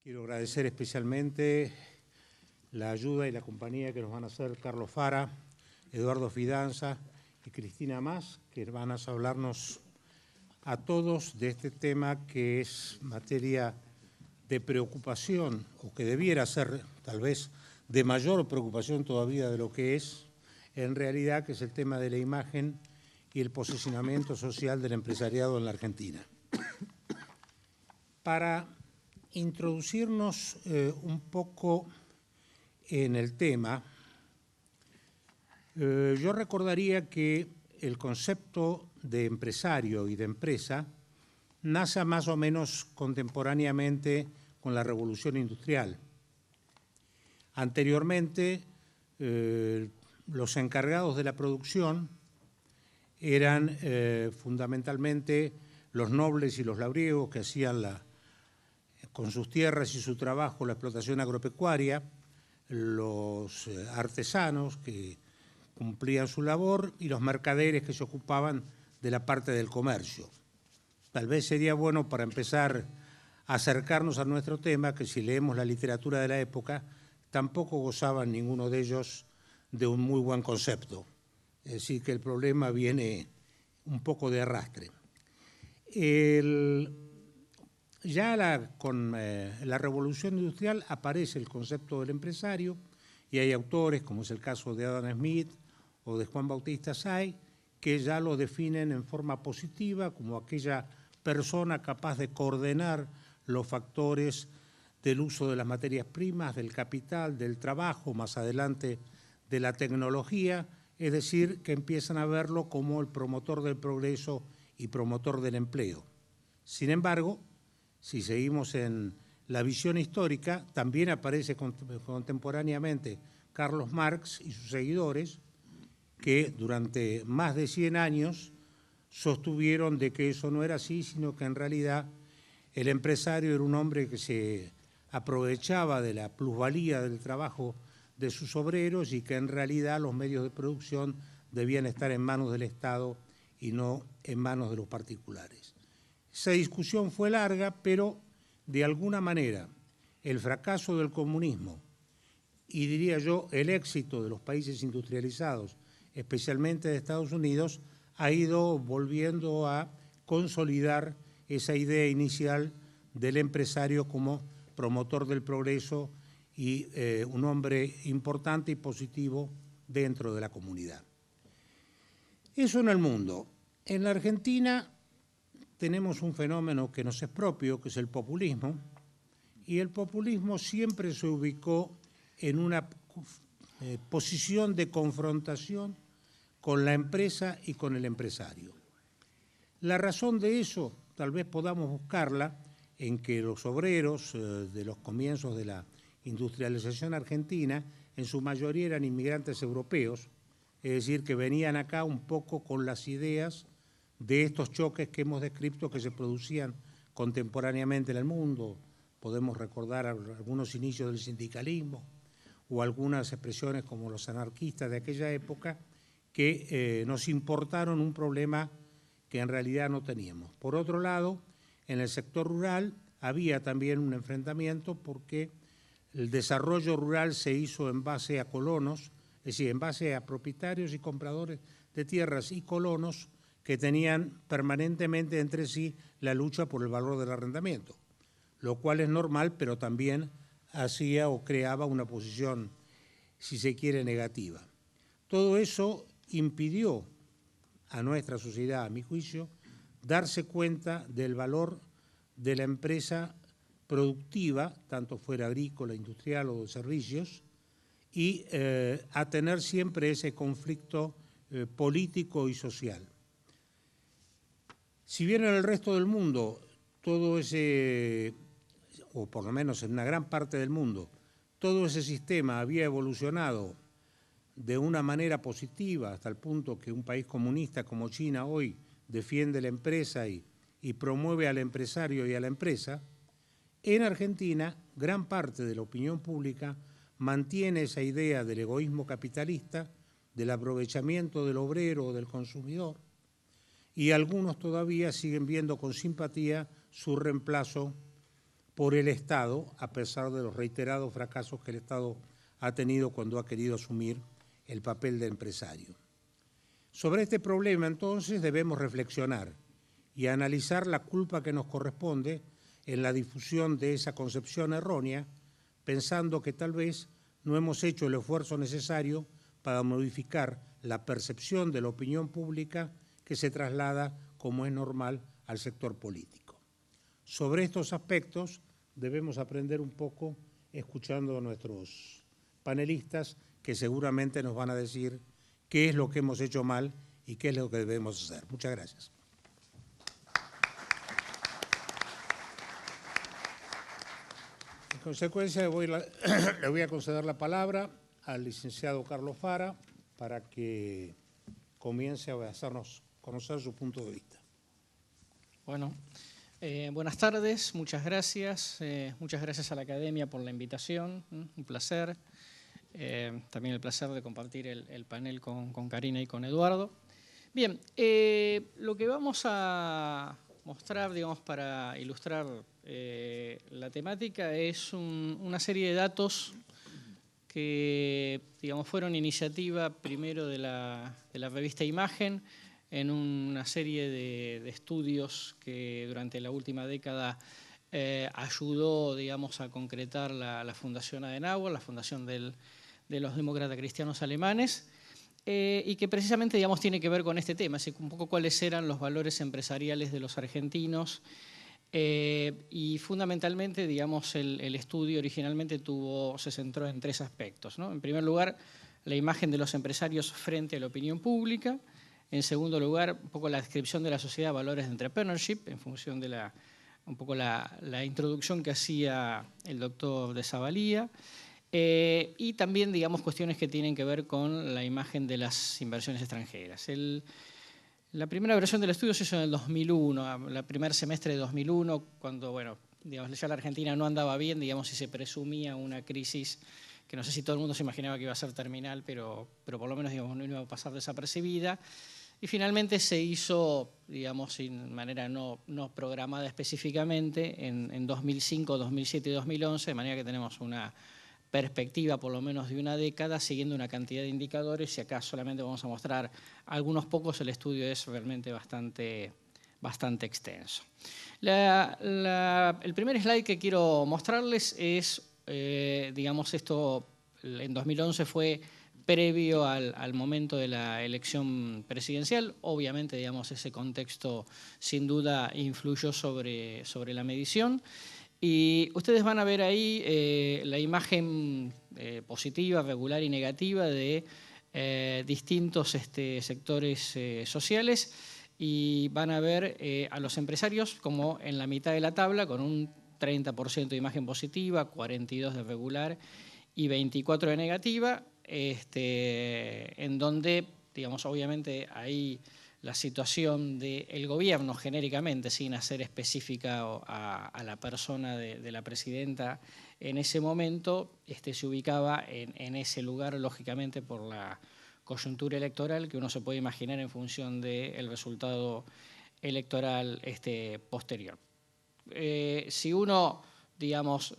Quiero agradecer especialmente la ayuda y la compañía que nos van a hacer Carlos Fara, Eduardo Fidanza y Cristina Mas, que van a hablarnos a todos de este tema que es materia de preocupación, o que debiera ser tal vez de mayor preocupación todavía de lo que es, en realidad, que es el tema de la imagen y el posicionamiento social del empresariado en la Argentina. Para introducirnos un poco en el tema, yo recordaría que el concepto de empresario y de empresa nace más o menos contemporáneamente con la Revolución Industrial. Anteriormente, los encargados de la producción eran fundamentalmente los nobles y los labriegos que hacían con sus tierras y su trabajo la explotación agropecuaria, los artesanos que cumplían su labor y los mercaderes que se ocupaban de la parte del comercio. Tal vez sería bueno, para empezar a acercarnos a nuestro tema, que si leemos la literatura de la época, tampoco gozaban ninguno de ellos de un muy buen concepto. Es decir, que el problema viene un poco de arrastre. Con la Revolución Industrial aparece el concepto del empresario y hay autores, como es el caso de Adam Smith o de Juan Bautista Say, que ya lo definen en forma positiva como aquella persona capaz de coordinar los factores del uso de las materias primas, del capital, del trabajo, más adelante de la tecnología, es decir, que empiezan a verlo como el promotor del progreso y promotor del empleo. Sin embargo, si seguimos en la visión histórica, también aparece contemporáneamente Carlos Marx y sus seguidores, que durante más de 100 años sostuvieron de que eso no era así, sino que en realidad el empresario era un hombre que se aprovechaba de la plusvalía del trabajo de sus obreros y que en realidad los medios de producción debían estar en manos del Estado y no en manos de los particulares. Esa discusión fue larga, pero de alguna manera el fracaso del comunismo y, diría yo, el éxito de los países industrializados, especialmente de Estados Unidos, ha ido volviendo a consolidar esa idea inicial del empresario como promotor del progreso y un hombre importante y positivo dentro de la comunidad. Eso en el mundo. En la Argentina tenemos un fenómeno que nos es propio, que es el populismo, y el populismo siempre se ubicó en una posición de confrontación con la empresa y con el empresario. La razón de eso tal vez podamos buscarla en que los obreros de los comienzos de la industrialización argentina en su mayoría eran inmigrantes europeos, es decir, que venían acá un poco con las ideas de estos choques que hemos descrito que se producían contemporáneamente en el mundo. Podemos recordar algunos inicios del sindicalismo o algunas expresiones como los anarquistas de aquella época que nos importaron un problema que en realidad no teníamos. Por otro lado, en el sector rural había también un enfrentamiento porque el desarrollo rural se hizo en base a colonos, es decir, en base a propietarios y compradores de tierras y colonos que tenían permanentemente entre sí la lucha por el valor del arrendamiento, lo cual es normal, pero también hacía o creaba una posición, si se quiere, negativa. Todo eso impidió a nuestra sociedad, a mi juicio, darse cuenta del valor de la empresa productiva, tanto fuera agrícola, industrial o de servicios, y a tener siempre ese conflicto político y social. Si bien en el resto del mundo todo ese, o por lo menos en una gran parte del mundo, todo ese sistema había evolucionado de una manera positiva hasta el punto que un país comunista como China hoy defiende la empresa y promueve al empresario y a la empresa, en Argentina gran parte de la opinión pública mantiene esa idea del egoísmo capitalista, del aprovechamiento del obrero o del consumidor, y algunos todavía siguen viendo con simpatía su reemplazo por el Estado, a pesar de los reiterados fracasos que el Estado ha tenido cuando ha querido asumir el papel de empresario. Sobre este problema, entonces, debemos reflexionar y analizar la culpa que nos corresponde en la difusión de esa concepción errónea, pensando que tal vez no hemos hecho el esfuerzo necesario para modificar la percepción de la opinión pública que se traslada, como es normal, al sector político. Sobre estos aspectos debemos aprender un poco escuchando a nuestros panelistas, que seguramente nos van a decir qué es lo que hemos hecho mal y qué es lo que debemos hacer. Muchas gracias. En consecuencia, le voy a conceder la palabra al licenciado Carlos Fara para que comience a hacernos conocer su punto de vista. Bueno, buenas tardes, muchas gracias. Muchas gracias a la Academia por la invitación, un placer. También el placer de compartir el panel con Karina y con Eduardo. Bien, lo que vamos a mostrar, digamos, para ilustrar la temática es una serie de datos que, digamos, fueron iniciativa primero de la revista Imagen, en una serie de estudios que durante la última década ayudó, digamos, a concretar la Fundación Adenauer, la fundación de los demócratas cristianos alemanes, y que precisamente, digamos, tiene que ver con este tema, así un poco cuáles eran los valores empresariales de los argentinos, y fundamentalmente, digamos, el estudio originalmente se centró en tres aspectos, ¿no? En primer lugar, la imagen de los empresarios frente a la opinión pública. En segundo lugar, un poco la descripción de la sociedad de valores de entrepreneurship, en función de un poco la introducción que hacía el doctor de Zavalía. Y también, digamos, cuestiones que tienen que ver con la imagen de las inversiones extranjeras. La primera versión del estudio se hizo en el 2001, el primer semestre de 2001, cuando, bueno, digamos, ya la Argentina no andaba bien, digamos, y se presumía una crisis que no sé si todo el mundo se imaginaba que iba a ser terminal, pero por lo menos, digamos, no iba a pasar desapercibida. Y finalmente se hizo, digamos, sin manera no programada específicamente en 2005, 2007 y 2011, de manera que tenemos una perspectiva por lo menos de una década, siguiendo una cantidad de indicadores, y acá solamente vamos a mostrar algunos pocos. El estudio es realmente bastante extenso. El primer slide que quiero mostrarles es, digamos, esto en 2011 fue previo al momento de la elección presidencial. Obviamente, digamos, ese contexto sin duda influyó sobre la medición. Y ustedes van a ver ahí la imagen positiva, regular y negativa de distintos sectores sociales, y van a ver a los empresarios como en la mitad de la tabla, con un 30% de imagen positiva, 42% de regular y 24% de negativa, en donde, digamos, obviamente ahí la situación del gobierno genéricamente, sin hacer específica a la persona de la presidenta en ese momento, se ubicaba en ese lugar, lógicamente, por la coyuntura electoral que uno se puede imaginar en función del resultado electoral posterior. Si uno, digamos,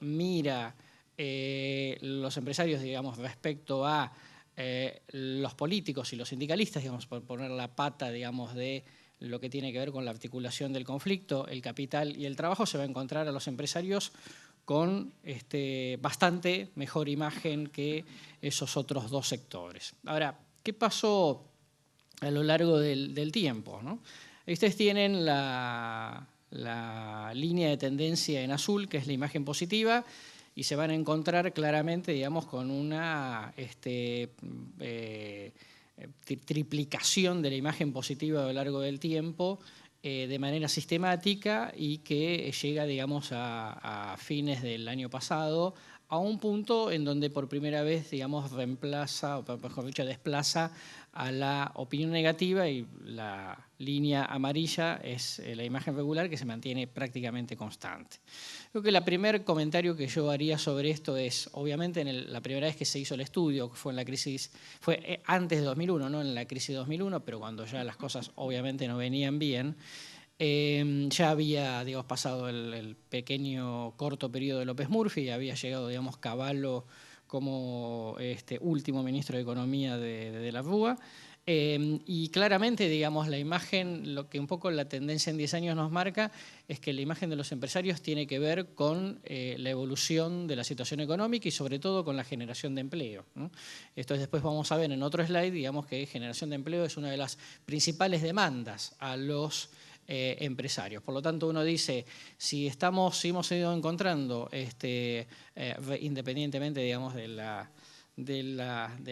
mira los empresarios, digamos, respecto a los políticos y los sindicalistas, digamos, por poner la pata, digamos, de lo que tiene que ver con la articulación del conflicto, el capital y el trabajo, se va a encontrar a los empresarios con bastante mejor imagen que esos otros dos sectores. Ahora, ¿qué pasó a lo largo del tiempo, ¿no? Ahí ustedes tienen la línea de tendencia en azul, que es la imagen positiva, y se van a encontrar claramente, digamos, con una triplicación de la imagen positiva a lo largo del tiempo, de manera sistemática, y que llega, digamos, a fines del año pasado a un punto en donde por primera vez, digamos, reemplaza, o mejor dicho, desplaza a la opinión negativa, y la línea amarilla es la imagen regular, que se mantiene prácticamente constante. Creo que el primer comentario que yo haría sobre esto es, obviamente, la primera vez que se hizo el estudio, que fue en la crisis, fue antes de 2001, no en la crisis de 2001, pero cuando ya las cosas obviamente no venían bien, Ya había, digamos, pasado el pequeño corto periodo de López Murphy y había llegado, digamos, Cavallo como último ministro de Economía de la Rúa. Y claramente, digamos, la imagen, lo que un poco la tendencia en 10 años nos marca, es que la imagen de los empresarios tiene que ver con la evolución de la situación económica y sobre todo con la generación de empleo, ¿no? Entonces después vamos a ver en otro slide, digamos, que generación de empleo es una de las principales demandas a los empresarios. Por lo tanto, uno dice, si hemos ido encontrando, independientemente, digamos, de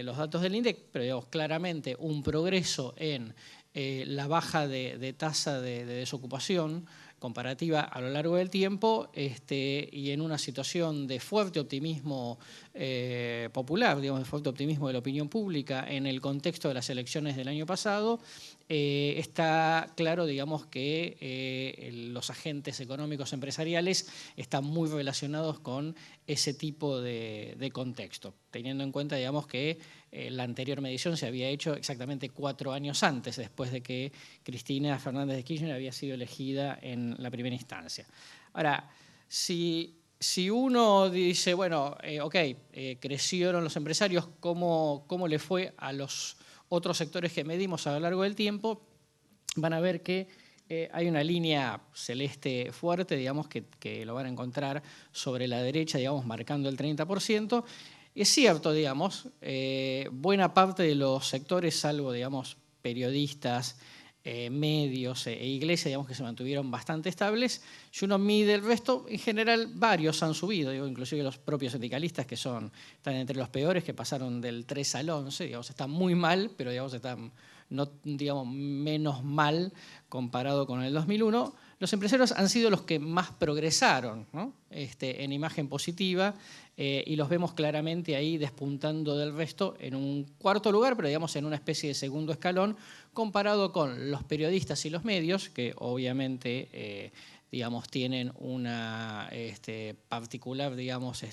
los datos del INDEC, pero digamos, claramente un progreso en la baja de tasa de desocupación comparativa a lo largo del tiempo y en una situación de fuerte optimismo popular, digamos, de fuerte optimismo de la opinión pública en el contexto de las elecciones del año pasado, está claro, digamos, que los agentes económicos empresariales están muy relacionados con ese tipo de contexto, teniendo en cuenta, digamos, que la anterior medición se había hecho exactamente 4 años antes, después de que Cristina Fernández de Kirchner había sido elegida en la primera instancia. Ahora, si uno dice, bueno, crecieron los empresarios, ¿cómo le fue a los otros sectores que medimos a lo largo del tiempo? Van a ver que hay una línea celeste fuerte, digamos, que lo van a encontrar sobre la derecha, digamos, marcando el 30%. Es cierto, digamos, buena parte de los sectores, salvo, digamos, periodistas, medios e iglesias, digamos, que se mantuvieron bastante estables. Si uno mide el resto, en general varios han subido, digo, inclusive los propios sindicalistas, que están entre los peores, que pasaron del 3 al 11, digamos, están muy mal, pero digamos, están no, digamos, menos mal comparado con el 2001. Los empresarios han sido los que más progresaron, ¿no? En imagen positiva, y los vemos claramente ahí despuntando del resto en un cuarto lugar, pero digamos en una especie de segundo escalón, comparado con los periodistas y los medios, que obviamente digamos, tienen una particular, digamos,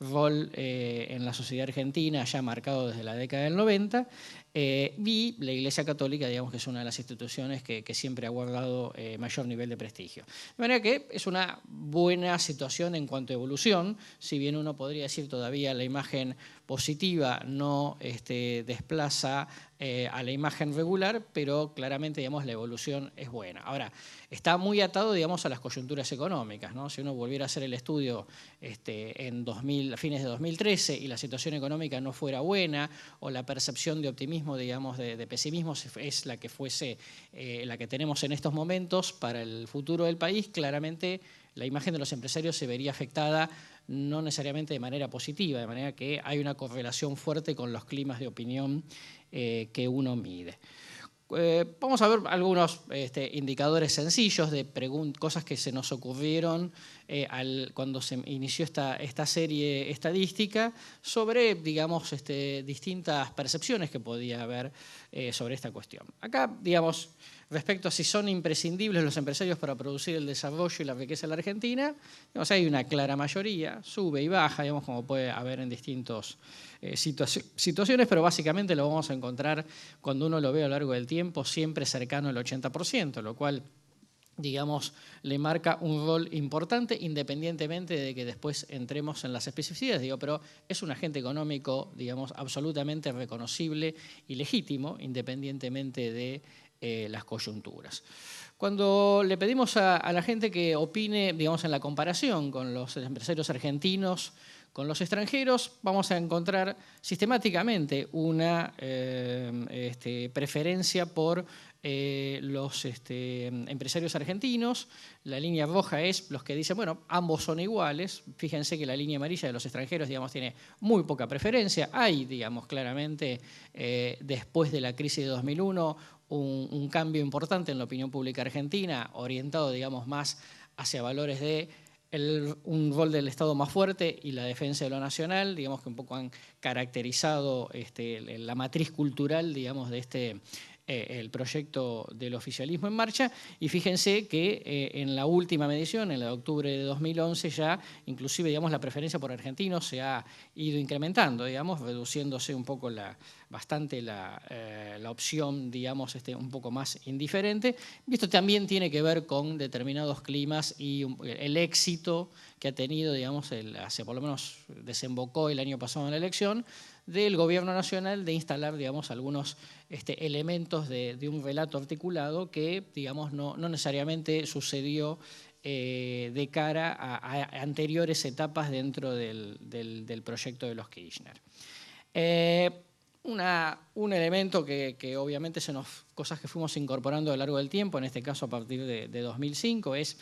rol en la sociedad argentina ya marcado desde la década del 90, y la Iglesia Católica, digamos, que es una de las instituciones que siempre ha guardado mayor nivel de prestigio. De manera que es una buena situación en cuanto a evolución, si bien uno podría decir todavía la imagen positiva no desplaza a la imagen regular, pero claramente, digamos, la evolución es buena. Ahora, está muy atado, digamos, a las coyunturas económicas, ¿no? Si uno volviera a hacer el estudio a fines de 2013 y la situación económica no fuera buena, o la percepción de optimismo, digamos, de pesimismo es la que fuese la que tenemos en estos momentos para el futuro del país, claramente la imagen de los empresarios se vería afectada no necesariamente de manera positiva, de manera que hay una correlación fuerte con los climas de opinión que uno mide. Vamos a ver algunos indicadores sencillos de cosas que se nos ocurrieron cuando se inició esta serie estadística sobre, digamos, distintas percepciones que podía haber sobre esta cuestión. Acá, digamos, respecto a si son imprescindibles los empresarios para producir el desarrollo y la riqueza de la Argentina, digamos, hay una clara mayoría, sube y baja, digamos, como puede haber en distintos situaciones, pero básicamente lo vamos a encontrar cuando uno lo ve a lo largo del tiempo, siempre cercano al 80%, lo cual, digamos, le marca un rol importante, independientemente de que después entremos en las especificidades, digo, pero es un agente económico, digamos, absolutamente reconocible y legítimo, independientemente de las coyunturas. Cuando le pedimos a la gente que opine, digamos, en la comparación con los empresarios argentinos, con los extranjeros, vamos a encontrar sistemáticamente una preferencia por los empresarios argentinos. La línea roja es los que dicen, bueno, ambos son iguales. Fíjense que la línea amarilla de los extranjeros, digamos, tiene muy poca preferencia. Hay, digamos, claramente, después de la crisis de 2001, un cambio importante en la opinión pública argentina, orientado, digamos, más hacia valores de un rol del Estado más fuerte y la defensa de lo nacional, digamos, que un poco han caracterizado la matriz cultural, digamos, de el proyecto del oficialismo en marcha, y fíjense que en la última medición, en la de octubre de 2011, ya inclusive digamos, la preferencia por argentinos se ha ido incrementando, digamos, reduciéndose un poco bastante la opción, digamos, un poco más indiferente. Y esto también tiene que ver con determinados climas y el éxito que ha tenido, digamos, por lo menos desembocó el año pasado en la elección, del Gobierno Nacional de instalar, digamos, algunos elementos de un relato articulado que, digamos, no necesariamente sucedió de cara a anteriores etapas dentro del proyecto de los Kirchner. Un elemento que obviamente cosas que fuimos incorporando a lo largo del tiempo, en este caso a partir de 2005, es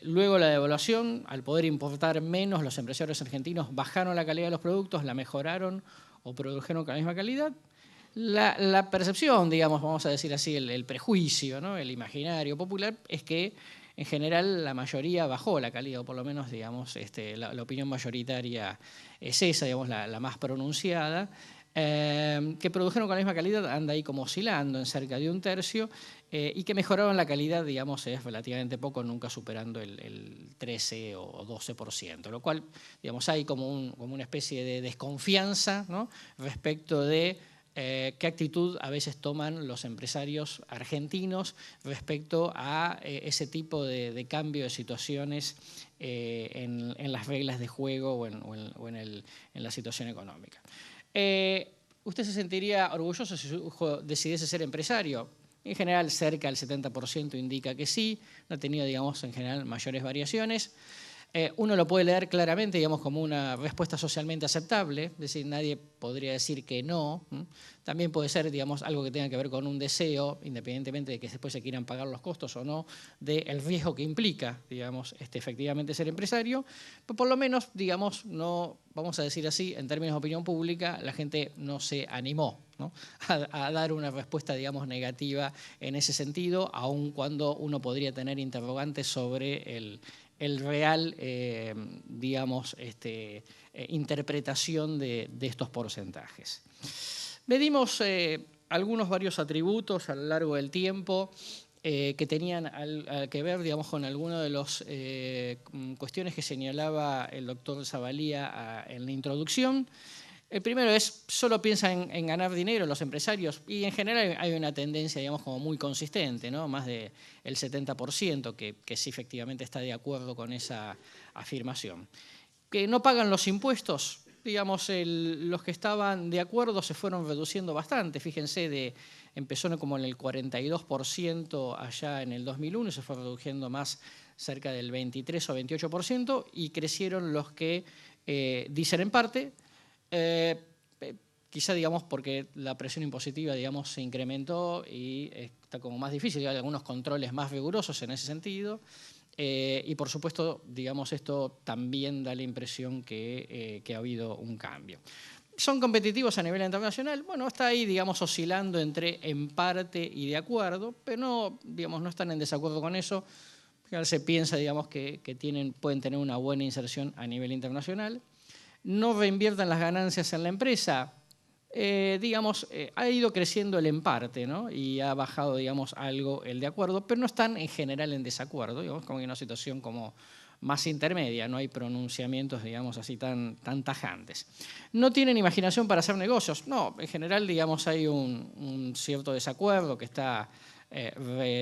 luego la devaluación, al poder importar menos, los empresarios argentinos bajaron la calidad de los productos, la mejoraron o produjeron con la misma calidad. La percepción, digamos, vamos a decir así, el prejuicio, ¿no? El imaginario popular es que en general la mayoría bajó la calidad, o por lo menos, digamos, la opinión mayoritaria es esa, digamos, la más pronunciada. Que produjeron con la misma calidad anda ahí como oscilando en cerca de un tercio, y que mejoraron la calidad, digamos, es relativamente poco, nunca superando el 13 o 12%, lo cual, digamos, hay como una especie de desconfianza, ¿no? Respecto de qué actitud a veces toman los empresarios argentinos respecto a ese tipo de cambio de situaciones en las reglas de juego o en la situación económica. ¿Usted se sentiría orgulloso si su hijo decidiese ser empresario? En general, cerca del 70% indica que sí, no ha tenido, digamos, en general mayores variaciones. Uno lo puede leer claramente, digamos, como una respuesta socialmente aceptable, es decir, nadie podría decir que no. También puede ser, digamos, algo que tenga que ver con un deseo, independientemente de que después se quieran pagar los costos o no, del riesgo que implica, digamos, efectivamente ser empresario. Pero por lo menos, digamos, no, vamos a decir así, en términos de opinión pública, la gente no se animó, ¿no? a dar una respuesta, digamos, negativa en ese sentido, aun cuando uno podría tener interrogantes sobre el real, digamos, interpretación de estos porcentajes. Medimos varios atributos a lo largo del tiempo que tenían que ver, digamos, con algunas de las cuestiones que señalaba el doctor Zavalía en la introducción. El primero es, solo piensan en ganar dinero los empresarios, y en general hay una tendencia, digamos, como muy consistente, ¿no? Más del 70% que sí efectivamente está de acuerdo con esa afirmación. Que no pagan los impuestos, digamos, los que estaban de acuerdo se fueron reduciendo bastante. Fíjense, empezó como en el 42% allá en el 2001, se fue reduciendo más cerca del 23 o 28%, y crecieron los que dicen en parte, quizá, digamos, porque la presión impositiva, digamos, se incrementó y está como más difícil, hay algunos controles más rigurosos en ese sentido, y por supuesto, digamos, esto también da la impresión que ha habido un cambio. ¿Son competitivos a nivel internacional? Bueno, está ahí, digamos, oscilando entre en parte y de acuerdo, pero no, digamos, no están en desacuerdo con eso. Se piensa, digamos, que pueden tener una buena inserción a nivel internacional. No reinviertan las ganancias en la empresa, digamos, ha ido creciendo el en parte, ¿no? Y ha bajado, digamos, algo el de acuerdo, pero no están en general en desacuerdo, digamos, como en una situación como más intermedia, no hay pronunciamientos, digamos, así tan tajantes. No tienen imaginación para hacer negocios, no, en general, digamos, hay un cierto desacuerdo que está,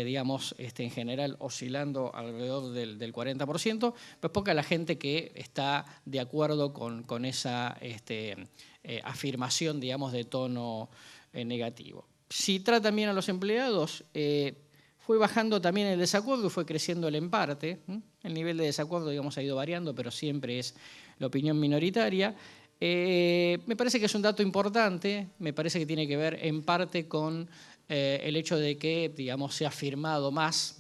digamos, en general oscilando alrededor del 40%, pues poca la gente que está de acuerdo con esa afirmación, digamos, de tono negativo. Si tratan bien a los empleados, fue bajando también el desacuerdo y fue creciendo el en parte. El nivel de desacuerdo, digamos, ha ido variando, pero siempre es la opinión minoritaria. Me parece que es un dato importante, me parece que tiene que ver en parte con el hecho de que, digamos, se ha firmado más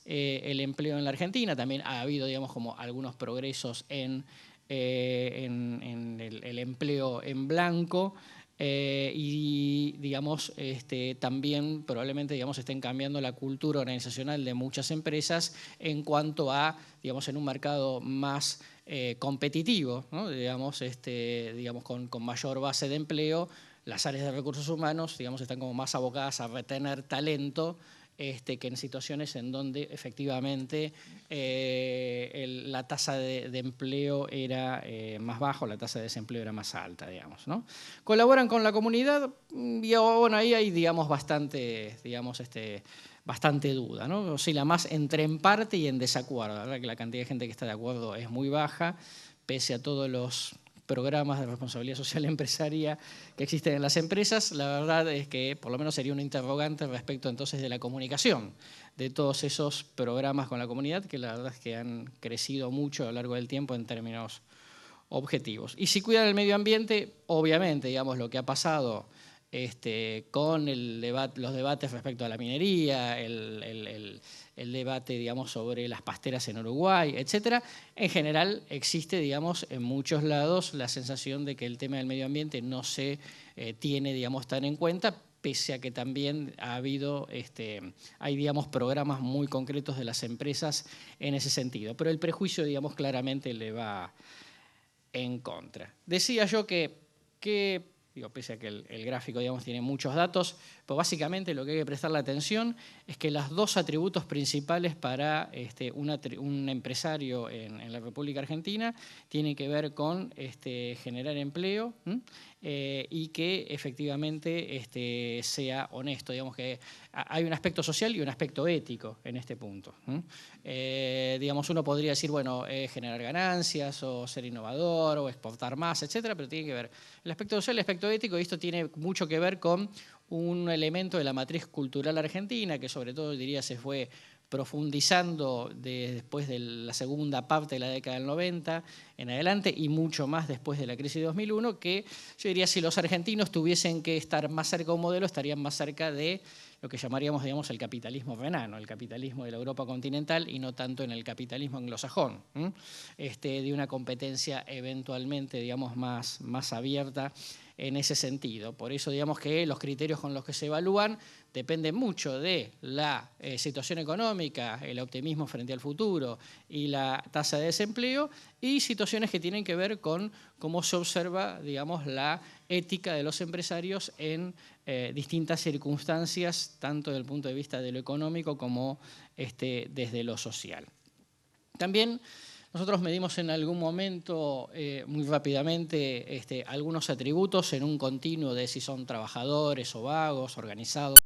el empleo en la Argentina. También ha habido, digamos, como algunos progresos en el empleo en blanco, y digamos, también probablemente, digamos, estén cambiando la cultura organizacional de muchas empresas en cuanto a, digamos, en un mercado más competitivo, ¿no? Digamos, con mayor base de empleo, las áreas de recursos humanos, digamos, están como más abocadas a retener talento que en situaciones en donde efectivamente la tasa de empleo era más baja, la tasa de desempleo era más alta, digamos, ¿no? Colaboran con la comunidad y bueno, ahí hay, digamos, bastante duda, ¿no? Oscila más entre en parte y en desacuerdo. La verdad que la cantidad de gente que está de acuerdo es muy baja, pese a todos los programas de responsabilidad social empresaria que existen en las empresas. La verdad es que por lo menos sería una interrogante respecto entonces de la comunicación de todos esos programas con la comunidad, que la verdad es que han crecido mucho a lo largo del tiempo en términos objetivos. Y si cuidan el medio ambiente, obviamente, digamos, lo que ha pasado con los debates respecto a la minería, el debate, digamos, sobre las pasteras en Uruguay, etcétera. En general existe, digamos, en muchos lados la sensación de que el tema del medio ambiente no se tiene, digamos, tan en cuenta, pese a que también hay, digamos, programas muy concretos de las empresas en ese sentido. Pero el prejuicio, digamos, claramente le va en contra. Decía yo que pese a que el gráfico, digamos, tiene muchos datos, pues básicamente lo que hay que prestarle atención es que los dos atributos principales para un empresario en la República Argentina tienen que ver con generar empleo y que efectivamente sea honesto. Digamos que hay un aspecto social y un aspecto ético en este punto. Digamos, uno podría decir, bueno, generar ganancias o ser innovador o exportar más, etcétera, pero tiene que ver el aspecto social y el aspecto ético, y esto tiene mucho que ver con un elemento de la matriz cultural argentina que sobre todo, diría, se fue profundizando después de la segunda parte de la década del 90 en adelante y mucho más después de la crisis de 2001, que yo diría si los argentinos tuviesen que estar más cerca de un modelo, estarían más cerca de lo que llamaríamos, digamos, el capitalismo renano, el capitalismo de la Europa continental y no tanto en el capitalismo anglosajón, de una competencia eventualmente, digamos, más abierta en ese sentido. Por eso, digamos, que los criterios con los que se evalúan dependen mucho de la situación económica, el optimismo frente al futuro y la tasa de desempleo, y situaciones que tienen que ver con cómo se observa, digamos, la ética de los empresarios en distintas circunstancias, tanto desde el punto de vista de lo económico como desde lo social. También nosotros medimos en algún momento, muy rápidamente, algunos atributos en un continuo de si son trabajadores o vagos, organizados